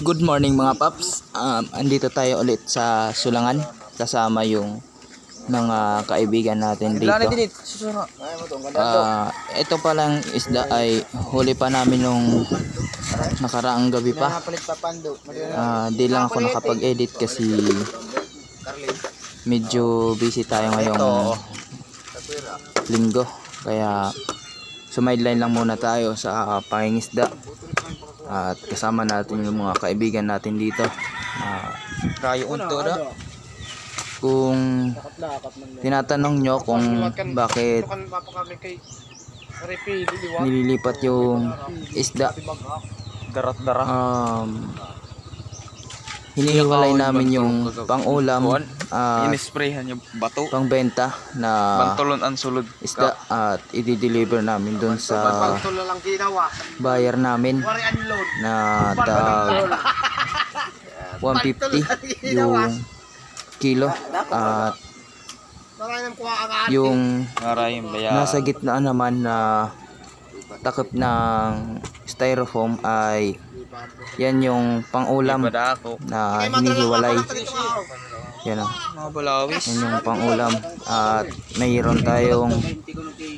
Good morning mga paps. Andito tayo ulit sa Sulangan kasama yung mga kaibigan natin dito. Ito palang isda ay huli pa namin nung nakaraang gabi pa. Di lang ako nakapag-edit kasi medyo busy tayo ngayong linggo. Kaya sumideline lang muna tayo sa pangingisda. At kasama natin yung mga kaibigan natin dito. Kung tinatanong nyo kung bakit nililipat yung isda, hinihiwalay namin yung pang-ulam at pang-benta na isda at i-deliver namin dun sa buyer namin na tag 150 yung kilo at yung nasa gitna naman na takip ng styrofoam ay yan yung pang-ulam na hinihiwalay. Yan o. Yan yung pang-ulam. At mayroon tayong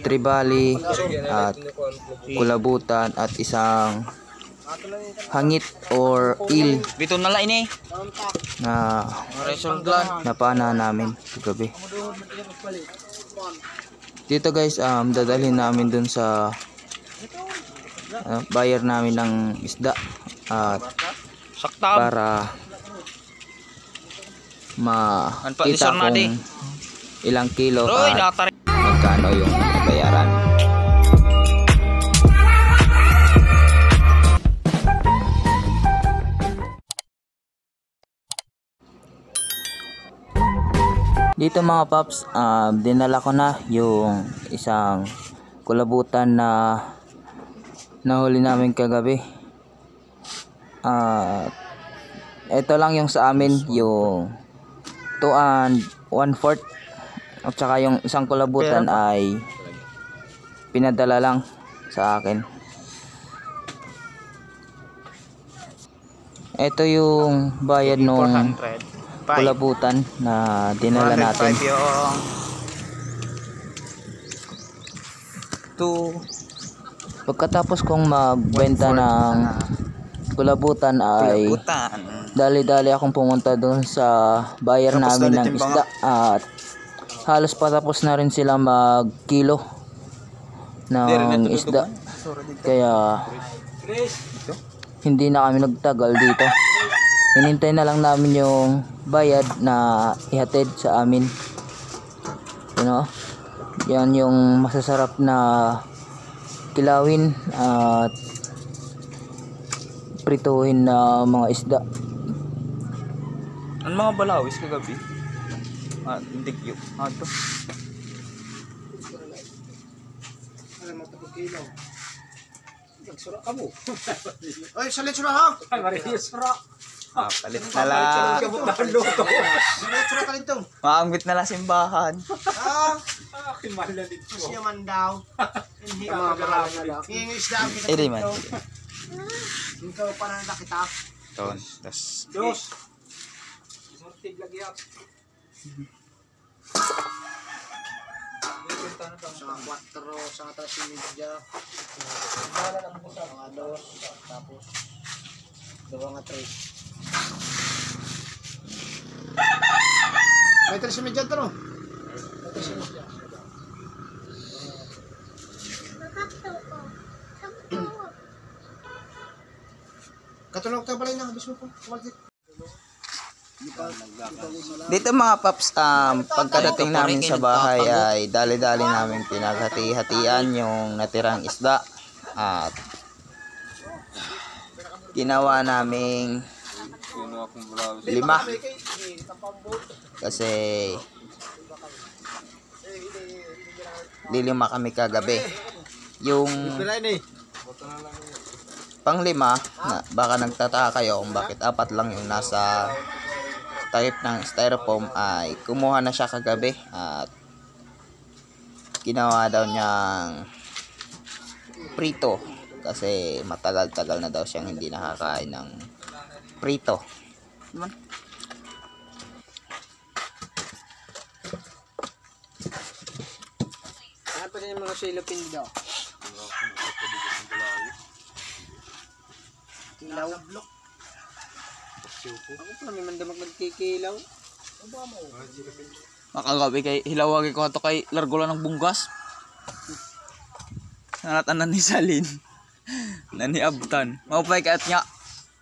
tribali at kulabutan at isang hangit or eel na napana namin gabi. Dito guys, dadalhin namin dun sa buyer namin ng isda at para makita kung ilang kilo at magkano yung bayaran. Dito mga paps, dinala ko na yung isang kulabutan na nahuli namin kagabi. Ito lang yung sa amin, yung 2 1/4 at saka yung isang kulabutan ay pinadala lang sa akin. Ito yung bayad nung kulabutan na dinala natin. Pagkatapos kong magbenta ng kulabutan ay dali-dali akong pumunta doon sa buyer namin ng isda at halos patapos na rin sila mag-kilo ng isda. Kaya hindi na kami nagtagal dito. Hinintay na lang namin yung bayad na ihatid sa amin. Yan yung masasarap na kilawin at prituhin na mga isda. Ang mga balawis kagabi? Hindi yun. Ito. Alam mo, tapos kilo. Nagsura ka mo. Ay, salit sura ha? Ay, mariyo sura. Palit na lang. Salit sura ka nito. Maanggit na lang simbahan. Kimalalit mo. Kasi naman daw. Hindi ka magalalit. Yung isda ang kita dito. Ikaw pa na nakita. Ito. Dos. Sortig lagi up. Sa 4, sa 3 media. Mga 2, tapos 2 nga 3. May 3 media ito no? May 3 media. Katulog ka pala yung nakabis mo po. Dito mga paps, pagkadating namin sa bahay ay dali-dali namin pinaghati-hatian yung natirang isda at ginawa naming 5 kasi lilima kami kagabi. Yung pang-5 na baka nagtataka kayo kung bakit 4 lang yung nasa type ng styrofoam ay kumuha na siya kagabi at ginawa daw niyang prito Kasi matagal-tagal na daw siyang hindi nakakain ng prito. Diba? Ano pa din yung mga silopin daw? Kilaw. Ako pa may mandamag nagkikilaw. Makagabi kay hilawagi ko ato kay largo lang ng bunggas. Nanatanan ni Salin. Nani abtan. Maupay kaat nya.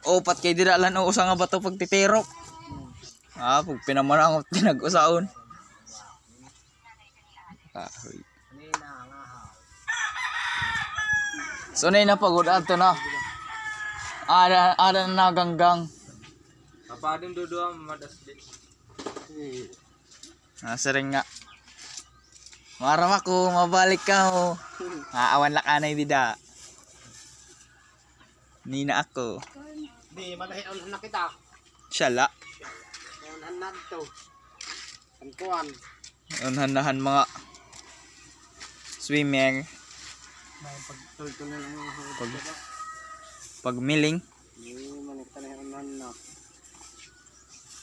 Opat kay diralan o usa nga bato pagtitirok. Pag pinamanangot tinag-usaon. Kahoy. So na pagod ato na. Ada na ganggang. Kapadin dodo madas din. Sering nga. Maram ako, mabalik ka ho. Awan la kanay bida. Nina ako. Di malahi ulan na kita. Shala. Ulan na to. Angkuan. Unhan-nahan mga swimmer. May pagtultol na lang mga Pagmiling. Hindi man kita na ulan na.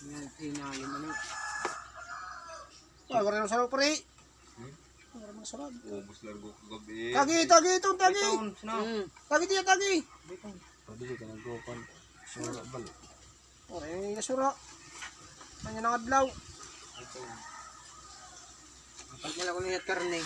Yan sinayong ano. Ay, wala na sarap pre. Wala na sarap. Ubus largo kagabi. Tagi. Tagi dia tagi. Pwede ka nagkuhan. Sura bal. Ora yung nasura. Kanya nang adlaw. Kapag nila ko niya karne.